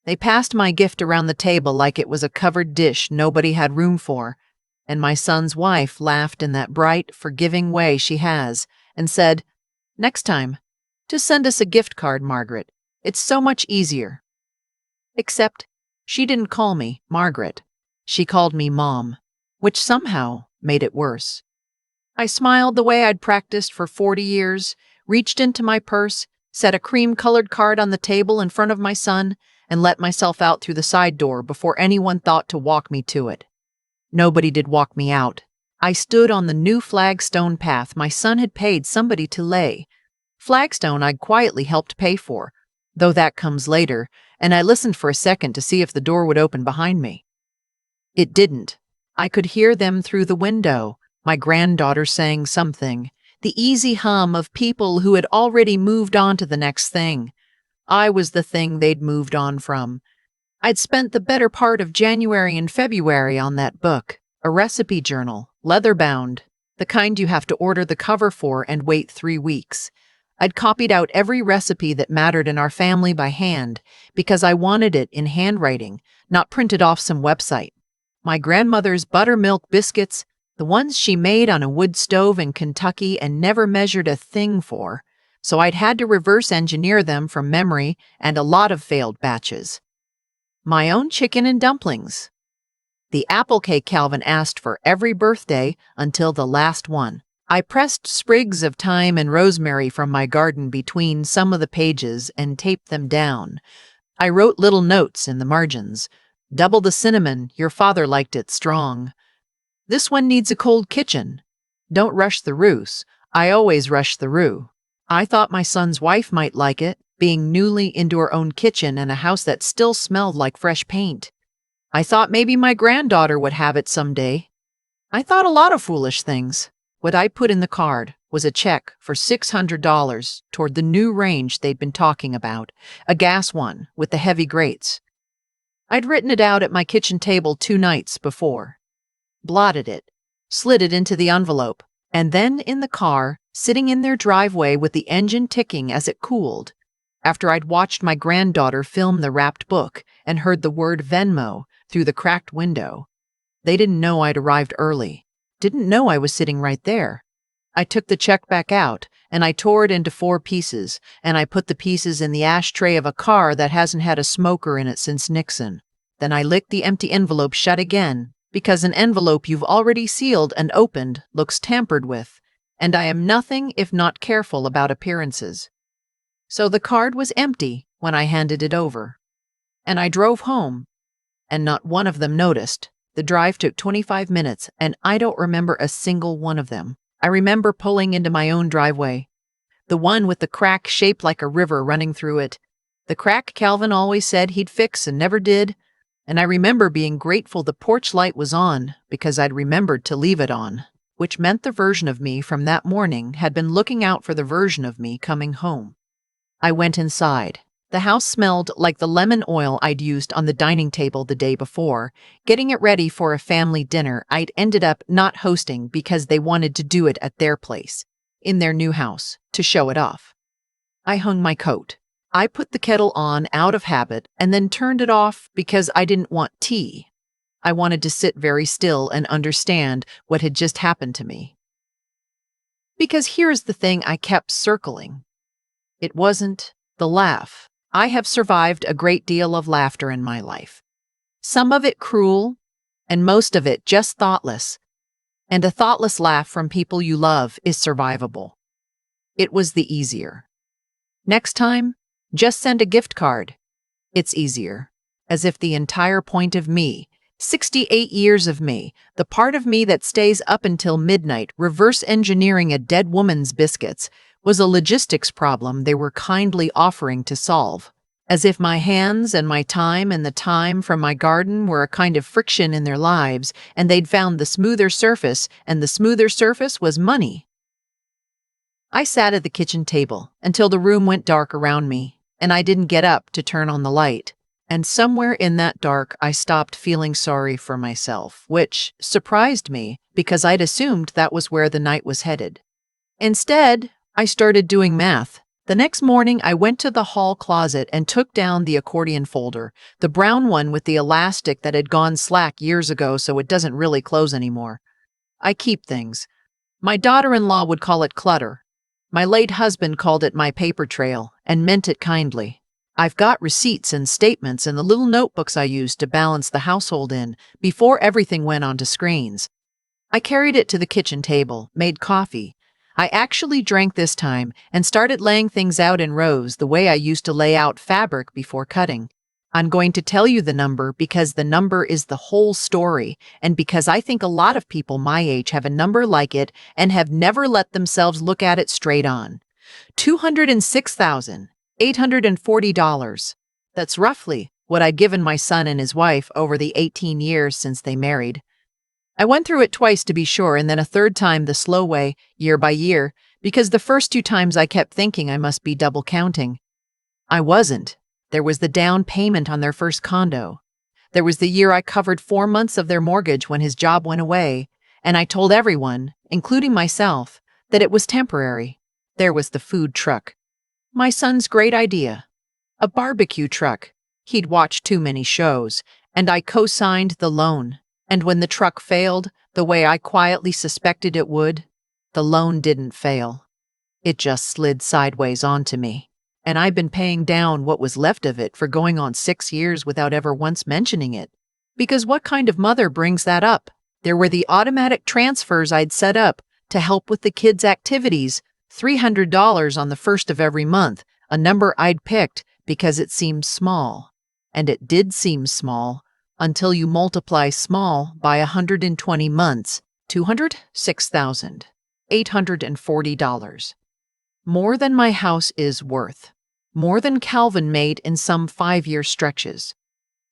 They passed my gift around the table like it was a covered dish nobody had room for, and my son's wife laughed in that bright, forgiving way she has and said, "Next time, just send us a gift card, Margaret. It's so much easier." Except she didn't call me Margaret. She called me Mom, which somehow made it worse. I smiled the way I'd practiced for 40 years, reached into my purse, set a cream-colored card on the table in front of my son, and let myself out through the side door before anyone thought to walk me to it. Nobody did walk me out. I stood on the new flagstone path my son had paid somebody to lay. Flagstone I'd quietly helped pay for, though that comes later, and I listened for a second to see if the door would open behind me. It didn't. I could hear them through the window, my granddaughter saying something, the easy hum of people who had already moved on to the next thing. I was the thing they'd moved on from. I'd spent the better part of January and February on that book, a recipe journal, leather-bound, the kind you have to order the cover for and wait 3 weeks. I'd copied out every recipe that mattered in our family by hand because I wanted it in handwriting, not printed off some website. My grandmother's buttermilk biscuits, the ones she made on a wood stove in Kentucky and never measured a thing for, so I'd had to reverse engineer them from memory and a lot of failed batches. My own chicken and dumplings. The apple cake Calvin asked for every birthday until the last one. I pressed sprigs of thyme and rosemary from my garden between some of the pages and taped them down. I wrote little notes in the margins. "Double the cinnamon, your father liked it strong." "This one needs a cold kitchen." "Don't rush the roux." I always rush the roux. I thought my son's wife might like it, being newly into her own kitchen and a house that still smelled like fresh paint. I thought maybe my granddaughter would have it someday. I thought a lot of foolish things. What I put in the card was a check for $600 toward the new range they'd been talking about, a gas one with the heavy grates. I'd written it out at my kitchen table 2 nights before, blotted it, slid it into the envelope, and then in the car, sitting in their driveway with the engine ticking as it cooled, after I'd watched my granddaughter film the wrapped book and heard the word Venmo through the cracked window. They didn't know I'd arrived early, didn't know I was sitting right there. I took the check back out, and I tore it into 4 pieces, and I put the pieces in the ashtray of a car that hasn't had a smoker in it since Nixon. Then I licked the empty envelope shut again, because an envelope you've already sealed and opened looks tampered with, and I am nothing if not careful about appearances. So the card was empty when I handed it over. And I drove home, and not one of them noticed. The drive took 25 minutes, and I don't remember a single one of them. I remember pulling into my own driveway, the one with the crack shaped like a river running through it, the crack Calvin always said he'd fix and never did, and I remember being grateful the porch light was on because I'd remembered to leave it on, which meant the version of me from that morning had been looking out for the version of me coming home. I went inside. The house smelled like the lemon oil I'd used on the dining table the day before, getting it ready for a family dinner I'd ended up not hosting because they wanted to do it at their place, in their new house, to show it off. I hung my coat. I put the kettle on out of habit and then turned it off because I didn't want tea. I wanted to sit very still and understand what had just happened to me. Because here's the thing I kept circling. It wasn't the laugh. I have survived a great deal of laughter in my life. Some of it cruel, and most of it just thoughtless. And a thoughtless laugh from people you love is survivable. It was the easier. Next time, just send a gift card. It's easier. As if the entire point of me, 68 years of me, the part of me that stays up until midnight reverse engineering a dead woman's biscuits, was a logistics problem they were kindly offering to solve. As if my hands and my time and the time from my garden were a kind of friction in their lives, and they'd found the smoother surface, and the smoother surface was money. I sat at the kitchen table until the room went dark around me, and I didn't get up to turn on the light. And somewhere in that dark, I stopped feeling sorry for myself, which surprised me because I'd assumed that was where the night was headed. Instead, I started doing math, The next morning, I went to the hall closet and took down the accordion folder, the brown one with the elastic that had gone slack years ago so it doesn't really close anymore. I keep things. My daughter-in-law would call it clutter. My late husband called it my paper trail and meant it kindly. I've got receipts and statements and the little notebooks I used to balance the household in before everything went onto screens. I carried it to the kitchen table, made coffee. I actually drank this time and started laying things out in rows the way I used to lay out fabric before cutting. I'm going to tell you the number because the number is the whole story, and because I think a lot of people my age have a number like it and have never let themselves look at it straight on. $206,840. That's roughly what I'd given my son and his wife over the 18 years since they married. I went through it twice to be sure, and then a third time the slow way, year by year, because the first two times I kept thinking I must be double counting. I wasn't. There was the down payment on their first condo. There was the year I covered 4 months of their mortgage when his job went away, and I told everyone, including myself, that it was temporary. There was the food truck. My son's great idea. A barbecue truck. He'd watched too many shows, and I co-signed the loan. And when the truck failed, the way I quietly suspected it would, the loan didn't fail. It just slid sideways onto me. And I've been paying down what was left of it for going on 6 years without ever once mentioning it. Because what kind of mother brings that up? There were the automatic transfers I'd set up to help with the kids' activities, $300 on the first of every month, a number I'd picked because it seemed small. And it did seem small, until you multiply small by 120 months, $206,840. More than my house is worth. More than Calvin made in some 5-year stretches.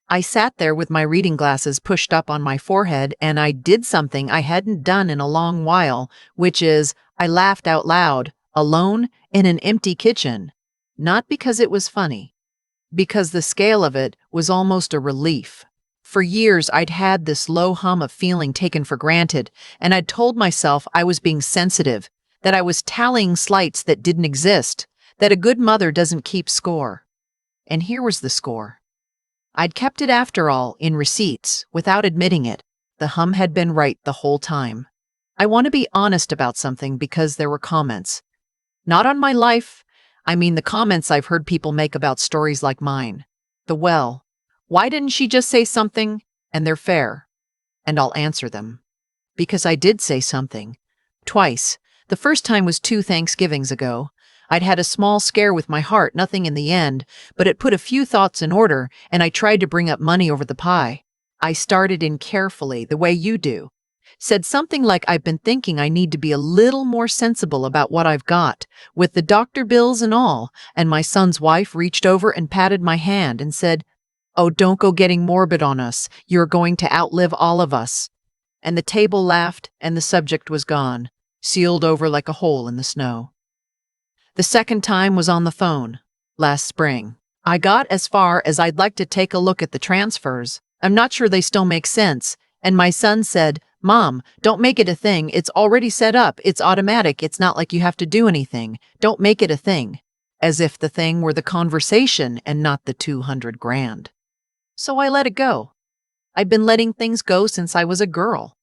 I sat there with my reading glasses pushed up on my forehead, and I did something I hadn't done in a long while, which is, I laughed out loud, alone, in an empty kitchen. Not because it was funny. Because the scale of it was almost a relief. For years, I'd had this low hum of feeling taken for granted, and I'd told myself I was being sensitive, that I was tallying slights that didn't exist, that a good mother doesn't keep score. And here was the score. I'd kept it after all, in receipts, without admitting it. The hum had been right the whole time. I want to be honest about something because there were comments. Not on my life. I mean the comments I've heard people make about stories like mine. Why didn't she just say something? And they're fair. And I'll answer them. Because I did say something. Twice. The first time was 2 Thanksgivings ago. I'd had a small scare with my heart, nothing in the end, but it put a few thoughts in order, and I tried to bring up money over the pie. I started in carefully, the way you do. Said something like I've been thinking I need to be a little more sensible about what I've got, with the doctor bills and all, and my son's wife reached over and patted my hand and said, "Oh, don't go getting morbid on us. You're going to outlive all of us." And the table laughed, and the subject was gone, sealed over like a hole in the snow. The second time was on the phone, last spring. I got as far as I'd like to take a look at the transfers. I'm not sure they still make sense. And my son said, "Mom, don't make it a thing. It's already set up. It's automatic. It's not like you have to do anything. Don't make it a thing." As if the thing were the conversation and not the 200 grand. So I let it go. I'd been letting things go since I was a girl.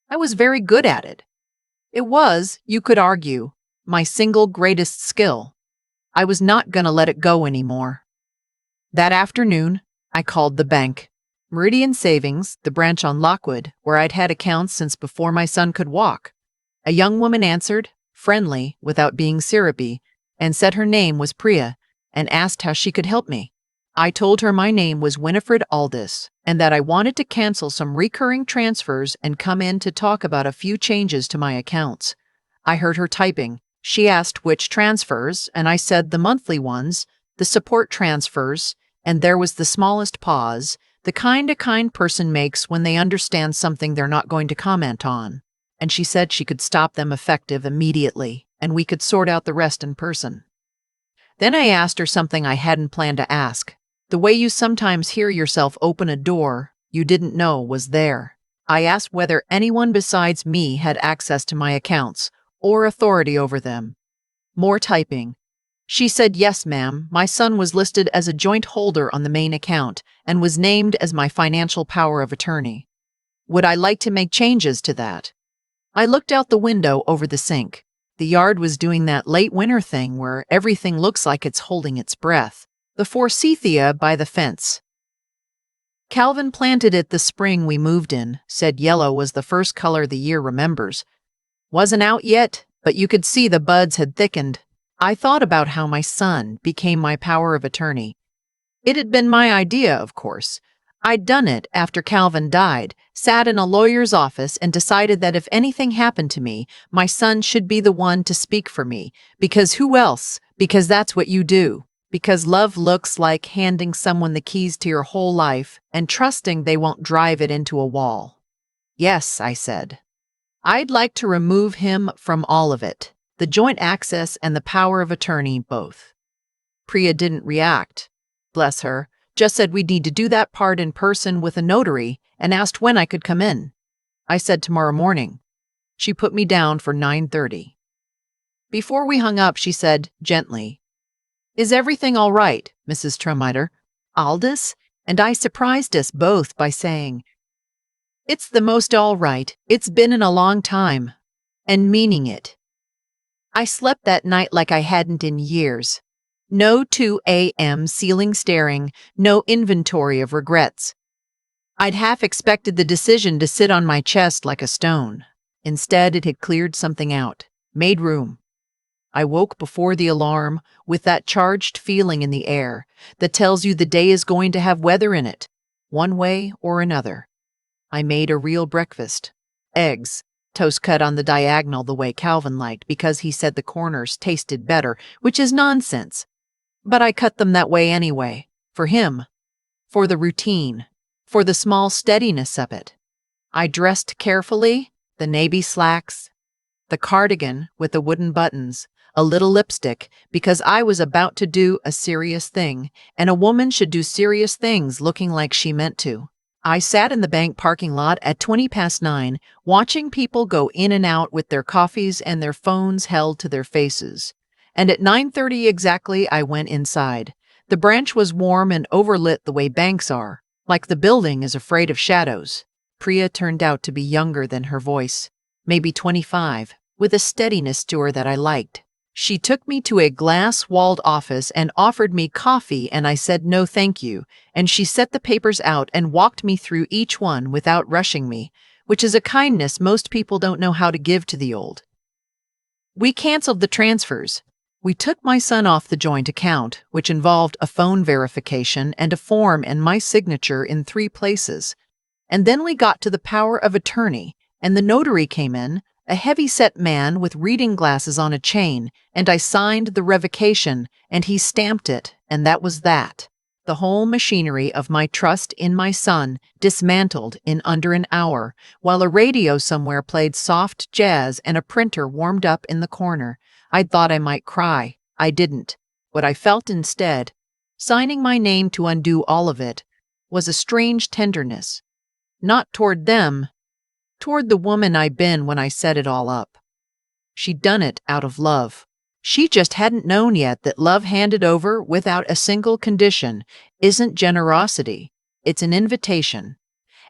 I was very good at it. It was, you could argue, my single greatest skill. I was not gonna let it go anymore. That afternoon, I called the bank. Meridian Savings, the branch on Lockwood, where I'd had accounts since before my son could walk. A young woman answered, friendly, without being syrupy, and said her name was Priya, and asked how she could help me. I told her my name was Winifred Aldis, and that I wanted to cancel some recurring transfers and come in to talk about a few changes to my accounts. I heard her typing. She asked which transfers, and I said the monthly ones, the support transfers, and there was the smallest pause, the kind a kind person makes when they understand something they're not going to comment on. And she said she could stop them effective immediately, and we could sort out the rest in person. Then I asked her something I hadn't planned to ask. The way you sometimes hear yourself open a door you didn't know was there. I asked whether anyone besides me had access to my accounts or authority over them. More typing. She said, "Yes, ma'am. My son was listed as a joint holder on the main account and was named as my financial power of attorney. Would I like to make changes to that?" I looked out the window over the sink. The yard was doing that late winter thing where everything looks like it's holding its breath. The forsythia by the fence. "Calvin planted it the spring we moved in," said. "Yellow was the first color the year remembers. Wasn't out yet, but you could see the buds had thickened." I thought about how my son became my power of attorney. It had been my idea, of course. I'd done it after Calvin died, sat in a lawyer's office and decided that if anything happened to me, my son should be the one to speak for me. Because who else? Because that's what you do. Because love looks like handing someone the keys to your whole life and trusting they won't drive it into a wall. "Yes," I said. "I'd like to remove him from all of it. The joint access and the power of attorney, both." Priya didn't react. Bless her. Just said we'd need to do that part in person with a notary and asked when I could come in. I said tomorrow morning. She put me down for 9:30. Before we hung up, she said gently, "Is everything all right, Mrs. Trumiter?" Aldous and I surprised us both by saying, "It's the most all right it's been in a long time," and meaning it. I slept that night like I hadn't in years. No 2 a.m. ceiling staring, no inventory of regrets. I'd half expected the decision to sit on my chest like a stone. Instead, it had cleared something out, made room. I woke before the alarm with that charged feeling in the air that tells you the day is going to have weather in it, one way or another. I made a real breakfast. Eggs, toast cut on the diagonal the way Calvin liked because he said the corners tasted better, which is nonsense. But I cut them that way anyway, for him, for the routine, for the small steadiness of it. I dressed carefully, the navy slacks, the cardigan with the wooden buttons, a little lipstick, because I was about to do a serious thing, and a woman should do serious things looking like she meant to. I sat in the bank parking lot at 9:20, watching people go in and out with their coffees and their phones held to their faces. And at 9:30 exactly, I went inside. The branch was warm and overlit the way banks are, like the building is afraid of shadows. Priya turned out to be younger than her voice, maybe 25, with a steadiness to her that I liked. She took me to a glass-walled office and offered me coffee, and I said no thank you, and she set the papers out and walked me through each one without rushing me, which is a kindness most people don't know how to give to the old. We canceled the transfers. We took my son off the joint account, which involved a phone verification and a form and my signature in 3 places. And then we got to the power of attorney, and the notary came in, a heavy-set man with reading glasses on a chain, and I signed the revocation, and he stamped it, and that was that. The whole machinery of my trust in my son dismantled in under an hour, while a radio somewhere played soft jazz and a printer warmed up in the corner. I'd thought I might cry. I didn't. What I felt instead, signing my name to undo all of it, was a strange tenderness. Not toward them, toward the woman I'd been when I set it all up. She'd done it out of love. She just hadn't known yet that love handed over without a single condition isn't generosity, it's an invitation.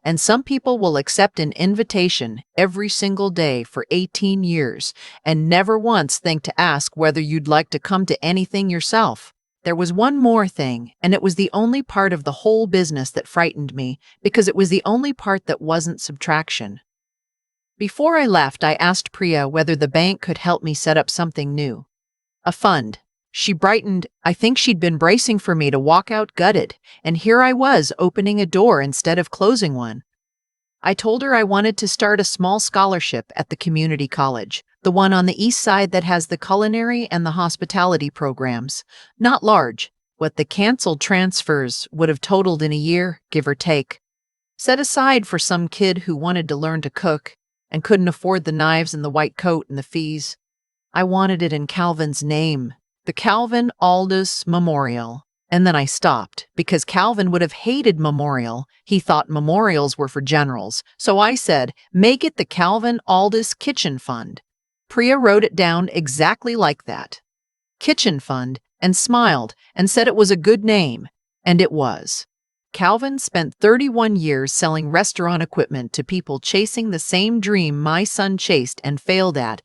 And some people will accept an invitation every single day for 18 years and never once think to ask whether you'd like to come to anything yourself. There was one more thing, and it was the only part of the whole business that frightened me because it was the only part that wasn't subtraction. Before I left, I asked Priya whether the bank could help me set up something new. A fund. She brightened. I think she'd been bracing for me to walk out gutted, and here I was opening a door instead of closing one. I told her I wanted to start a small scholarship at the community college, the one on the east side that has the culinary and the hospitality programs. Not large, what the canceled transfers would have totaled in a year, give or take. Set aside for some kid who wanted to learn to cook and couldn't afford the knives and the white coat and the fees. I wanted it in Calvin's name, the Calvin Aldous Memorial. And then I stopped, because Calvin would have hated memorial. He thought memorials were for generals. So I said, make it the Calvin Aldous Kitchen Fund. Priya wrote it down exactly like that. Kitchen Fund, and smiled and said it was a good name, and it was. Calvin spent 31 years selling restaurant equipment to people chasing the same dream my son chased and failed at,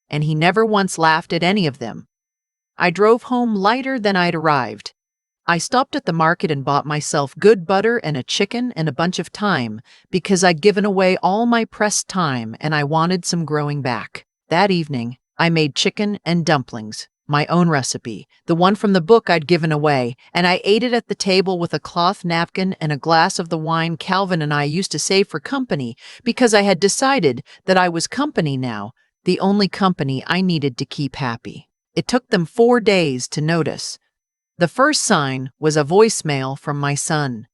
and he never once laughed at any of them. I drove home lighter than I'd arrived. I stopped at the market and bought myself good butter and a chicken and a bunch of thyme because I'd given away all my pressed time and I wanted some growing back. That evening, I made chicken and dumplings, my own recipe, the one from the book I'd given away, and I ate it at the table with a cloth napkin and a glass of the wine Calvin and I used to save for company because I had decided that I was company now, the only company I needed to keep happy. It took them 4 days to notice. The first sign was a voicemail from my son.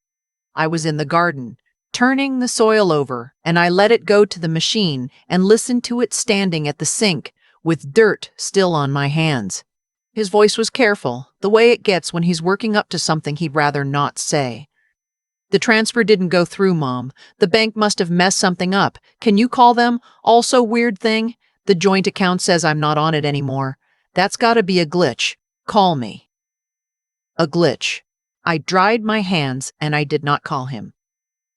I was in the garden, turning the soil over, and I let it go to the machine and listened to it standing at the sink with dirt still on my hands. His voice was careful, the way it gets when he's working up to something he'd rather not say. The transfer didn't go through, Mom. The bank must have messed something up. Can you call them? Also, weird thing, the joint account says I'm not on it anymore. That's gotta be a glitch. Call me. A glitch. I dried my hands and I did not call him.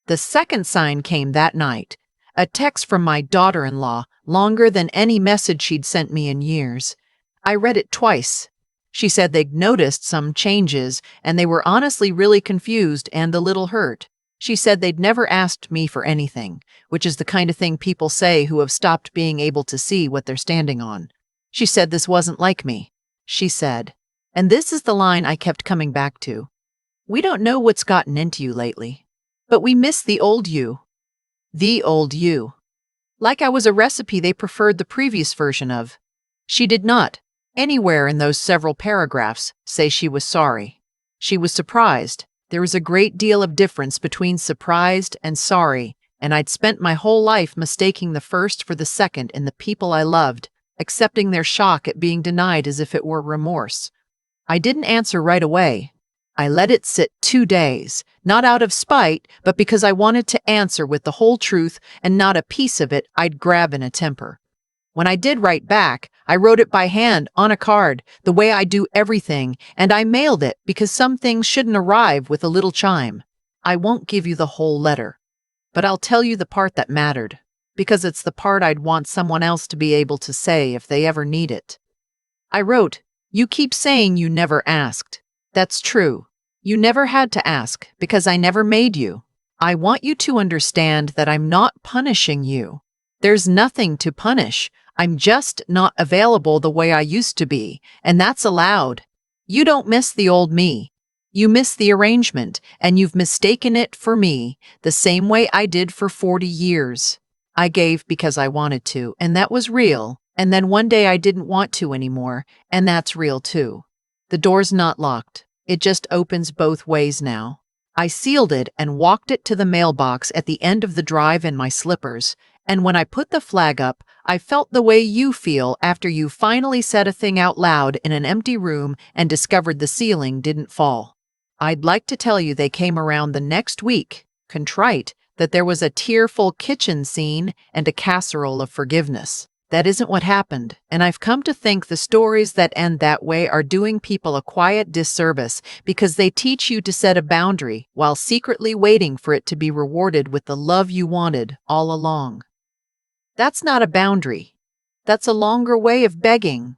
The second sign came that night. A text from my daughter-in-law, longer than any message she'd sent me in years. I read it twice. She said they'd noticed some changes and they were honestly really confused and a little hurt. She said they'd never asked me for anything, which is the kind of thing people say who have stopped being able to see what they're standing on. She said this wasn't like me. She said, and this is the line I kept coming back to, we don't know what's gotten into you lately, but we miss the old you. The old you. Like I was a recipe they preferred the previous version of. She did not, anywhere in those several paragraphs, say she was sorry. She was surprised. There was a great deal of difference between surprised and sorry, and I'd spent my whole life mistaking the first for the second in the people I loved, accepting their shock at being denied as if it were remorse. I didn't answer right away. I let it sit 2 days, not out of spite, but because I wanted to answer with the whole truth and not a piece of it I'd grab in a temper. When I did write back, I wrote it by hand on a card, the way I do everything, and I mailed it because some things shouldn't arrive with a little chime. I won't give you the whole letter, but I'll tell you the part that mattered, because it's the part I'd want someone else to be able to say if they ever need it. I wrote, you keep saying you never asked. That's true. You never had to ask because I never made you. I want you to understand that I'm not punishing you. There's nothing to punish. I'm just not available the way I used to be, and that's allowed. You don't miss the old me. You miss the arrangement, and you've mistaken it for me, the same way I did for 40 years. I gave because I wanted to, and that was real. And then one day I didn't want to anymore, and that's real too. The door's not locked. It just opens both ways now. I sealed it and walked it to the mailbox at the end of the drive in my slippers, and when I put the flag up, I felt the way you feel after you finally said a thing out loud in an empty room and discovered the ceiling didn't fall. I'd like to tell you they came around the next week, contrite, that there was a tearful kitchen scene and a casserole of forgiveness. That isn't what happened, and I've come to think the stories that end that way are doing people a quiet disservice because they teach you to set a boundary while secretly waiting for it to be rewarded with the love you wanted all along. That's not a boundary. That's a longer way of begging.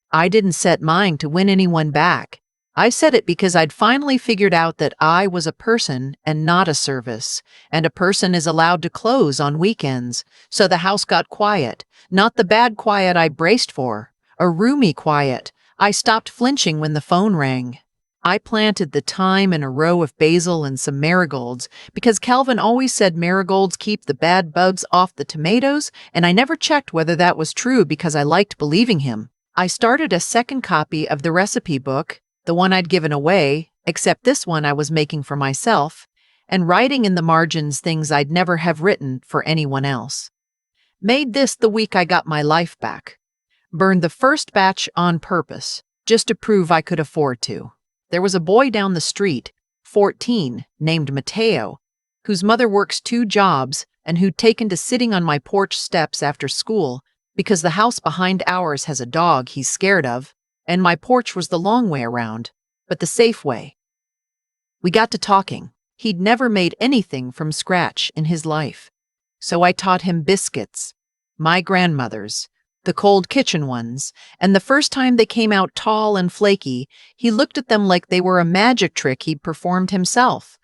I didn't set mine to win anyone back. I said it because I'd finally figured out that I was a person and not a service, and a person is allowed to close on weekends, so the house got quiet, not the bad quiet I braced for, a roomy quiet. I stopped flinching when the phone rang. I planted the thyme in a row of basil and some marigolds because Calvin always said marigolds keep the bad bugs off the tomatoes, and I never checked whether that was true because I liked believing him. I started a second copy of the recipe book, the one I'd given away, except this one I was making for myself, and writing in the margins things I'd never have written for anyone else. Made this the week I got my life back. Burned the first batch on purpose, just to prove I could afford to. There was a boy down the street, 14, named Mateo, whose mother works 2 jobs and who'd taken to sitting on my porch steps after school because the house behind ours has a dog he's scared of, and my porch was the long way around, but the safe way. We got to talking. He'd never made anything from scratch in his life. So I taught him biscuits, my grandmother's, the cold kitchen ones, and the first time they came out tall and flaky, he looked at them like they were a magic trick he'd performed himself.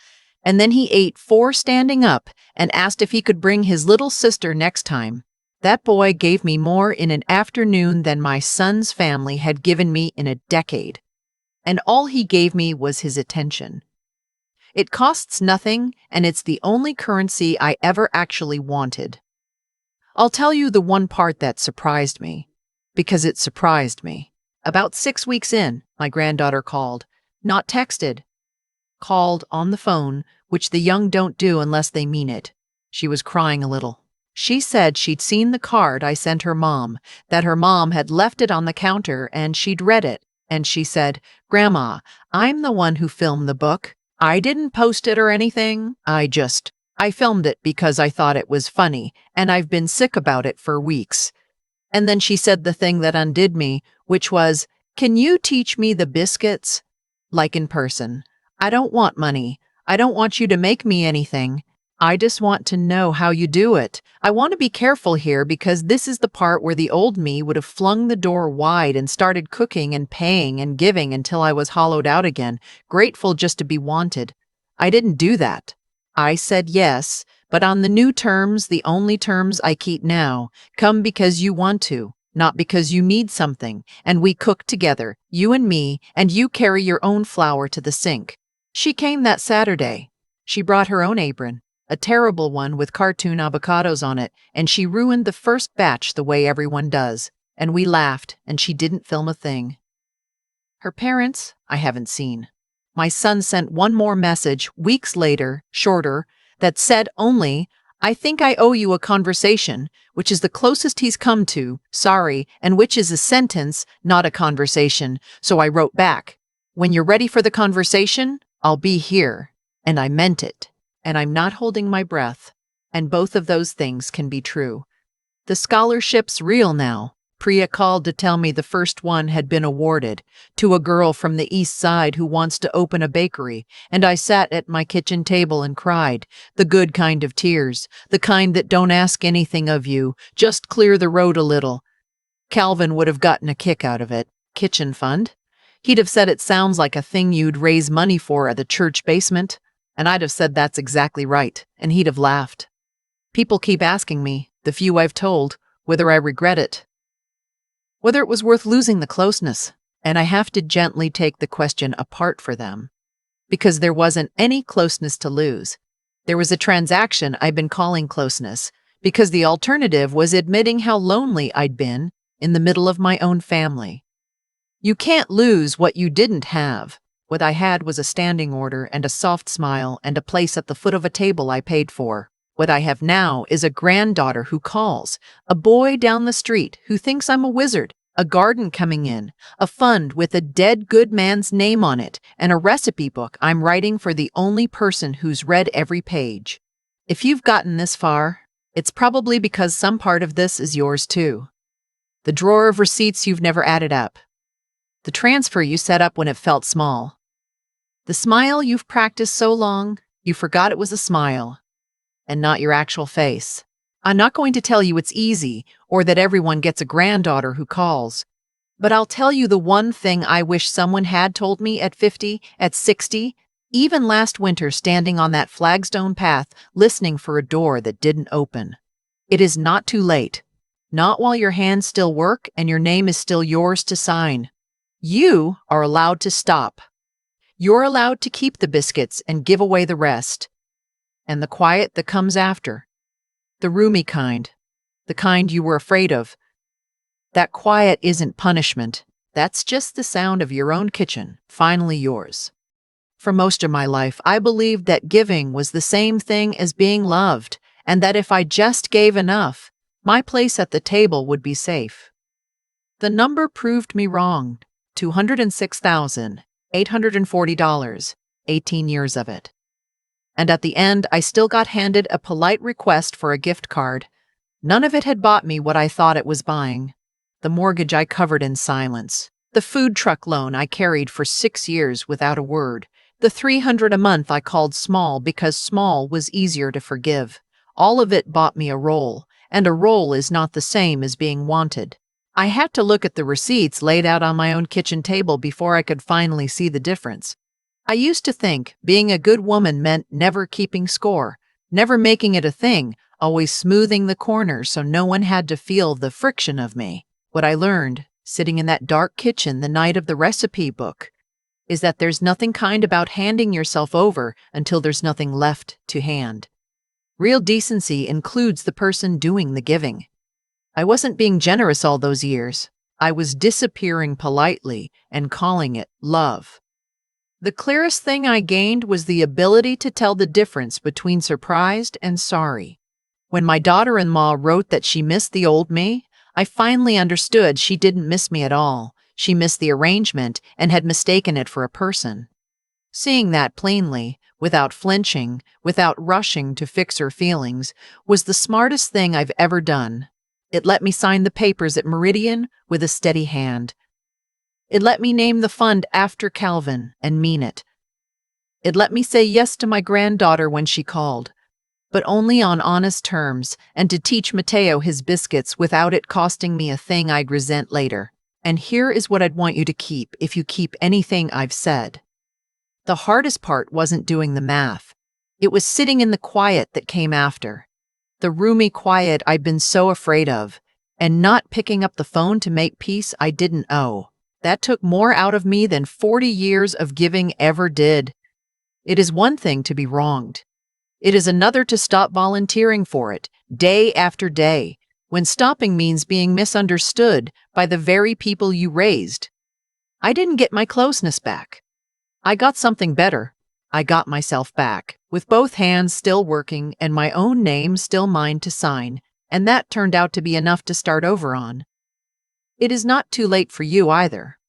And then he ate 4 standing up and asked if he could bring his little sister next time. That boy gave me more in an afternoon than my son's family had given me in a decade. And all he gave me was his attention. It costs nothing, and it's the only currency I ever actually wanted. I'll tell you the one part that surprised me, because it surprised me. About 6 weeks in, my granddaughter called, not texted, called on the phone, which the young don't do unless they mean it. She was crying a little. She said she'd seen the card I sent her mom, that her mom had left it on the counter and she'd read it, and she said, "Grandma, I'm the one who filmed the book. I didn't post it or anything. I filmed it because I thought it was funny, and I've been sick about it for weeks." And then she said the thing that undid me, which was, "Can you teach me the biscuits? Like in person. I don't want money. I don't want you to make me anything. I just want to know how you do it. I want to be careful here because this is the part where the old me would have flung the door wide and started cooking and paying and giving until I was hollowed out again, grateful just to be wanted. I didn't do that. I said yes, but on the new terms, the only terms I keep now, come because you want to, not because you need something, and we cook together, you and me, and you carry your own flour to the sink." She came that Saturday. She brought her own apron, a terrible one with cartoon avocados on it, and she ruined the first batch the way everyone does, and we laughed, and she didn't film a thing. Her parents, I haven't seen. My son sent one more message weeks later, shorter, that said only, "I think I owe you a conversation," which is the closest he's come to, "sorry," and which is a sentence, not a conversation. So I wrote back, "When you're ready for the conversation, I'll be here." And I meant it. And I'm not holding my breath. And both of those things can be true. The scholarship's real now. Priya called to tell me the first one had been awarded to a girl from the East Side who wants to open a bakery, and I sat at my kitchen table and cried, the good kind of tears, the kind that don't ask anything of you, just clear the road a little. Calvin would have gotten a kick out of it. Kitchen fund? He'd have said it sounds like a thing you'd raise money for at the church basement, and I'd have said that's exactly right, and he'd have laughed. People keep asking me, the few I've told, whether I regret it, whether it was worth losing the closeness, and I have to gently take the question apart for them, because there wasn't any closeness to lose. There was a transaction I've been calling closeness, because the alternative was admitting how lonely I'd been in the middle of my own family. You can't lose what you didn't have. What I had was a standing order and a soft smile and a place at the foot of a table I paid for. What I have now is a granddaughter who calls, a boy down the street who thinks I'm a wizard, a garden coming in, a fund with a dead good man's name on it, and a recipe book I'm writing for the only person who's read every page. If you've gotten this far, it's probably because some part of this is yours too. The drawer of receipts you've never added up. The transfer you set up when it felt small. The smile you've practiced so long, you forgot it was a smile, and not your actual face. I'm not going to tell you it's easy, or that everyone gets a granddaughter who calls, but I'll tell you the one thing I wish someone had told me at 50, at 60, even last winter standing on that flagstone path, listening for a door that didn't open. It is not too late. Not while your hands still work and your name is still yours to sign. You are allowed to stop. You're allowed to keep the biscuits and give away the rest. And the quiet that comes after. The roomy kind. The kind you were afraid of. That quiet isn't punishment. That's just the sound of your own kitchen, finally yours. For most of my life, I believed that giving was the same thing as being loved, and that if I just gave enough, my place at the table would be safe. The number proved me wrong. $206,840, 18 years of it. And at the end, I still got handed a polite request for a gift card. None of it had bought me what I thought it was buying. The mortgage I covered in silence. The food truck loan I carried for 6 years without a word. The 300 a month I called small because small was easier to forgive. All of it bought me a role, and a role is not the same as being wanted. I had to look at the receipts laid out on my own kitchen table before I could finally see the difference. I used to think being a good woman meant never keeping score, never making it a thing, always smoothing the corners so no one had to feel the friction of me. What I learned, sitting in that dark kitchen the night of the recipe book, is that there's nothing kind about handing yourself over until there's nothing left to hand. Real decency includes the person doing the giving. I wasn't being generous all those years. I was disappearing politely and calling it love. The clearest thing I gained was the ability to tell the difference between surprised and sorry. When my daughter-in-law wrote that she missed the old me, I finally understood she didn't miss me at all. She missed the arrangement and had mistaken it for a person. Seeing that plainly, without flinching, without rushing to fix her feelings, was the smartest thing I've ever done. It let me sign the papers at Meridian with a steady hand. It let me name the fund after Calvin and mean it. It let me say yes to my granddaughter when she called, but only on honest terms, and to teach Mateo his biscuits without it costing me a thing I'd resent later. And here is what I'd want you to keep if you keep anything I've said. The hardest part wasn't doing the math. It was sitting in the quiet that came after. The roomy quiet I'd been so afraid of, and not picking up the phone to make peace I didn't owe. That took more out of me than 40 years of giving ever did. It is one thing to be wronged. It is another to stop volunteering for it, day after day, when stopping means being misunderstood by the very people you raised. I didn't get my closeness back. I got something better. I got myself back, with both hands still working and my own name still mine to sign, and that turned out to be enough to start over on. It is not too late for you either.